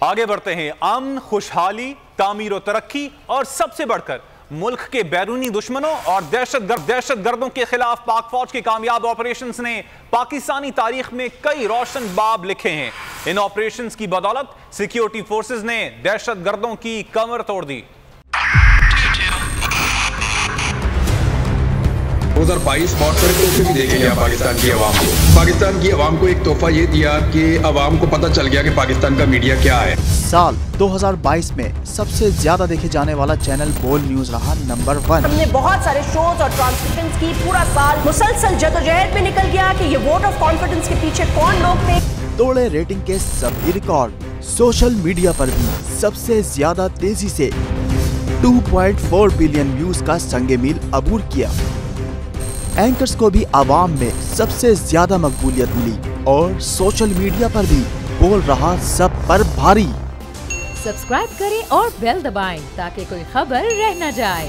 आगे बढ़ते हैं। अमन, खुशहाली, तामीर और तरक्की और सबसे बढ़कर मुल्क के बैरूनी दुश्मनों और दहशतगर्दों के खिलाफ पाक फौज के कामयाब ऑपरेशंस ने पाकिस्तानी तारीख में कई रोशन बाब लिखे हैं। इन ऑपरेशंस की बदौलत सिक्योरिटी फोर्सेस ने दहशतगर्दों की कमर तोड़ दी। 2022 बहुत सारे तोहफे भी देखे गया पाकिस्तान की आवाम को। पाकिस्तान की आवाम को एक तोहफा ये दिया कि आवाम को पता चल गया कि पाकिस्तान का मीडिया क्या है। साल 2022 में सबसे ज्यादा देखे जाने वाला चैनल बोल न्यूज रहा नंबर 1। हमने बहुत सारे शोज और ट्रांसमिशंस की। पूरा साल मुसलसल जदोजहद में निकल गया कि ये वोट ऑफ कॉन्फिडेंस के पीछे कौन लोग थे। तोड़े रेटिंग के सभी रिकॉर्ड। सोशल मीडिया पर भी सबसे ज्यादा तेजी से 2.4 बिलियन व्यूज का संगे मील अबूर किया। एंकर्स को भी आवाम में सबसे ज्यादा मकबूलियत मिली और सोशल मीडिया पर भी बोल रहा सब पर भारी। सब्सक्राइब करें और बेल दबाएं ताकि कोई खबर रह न जाए।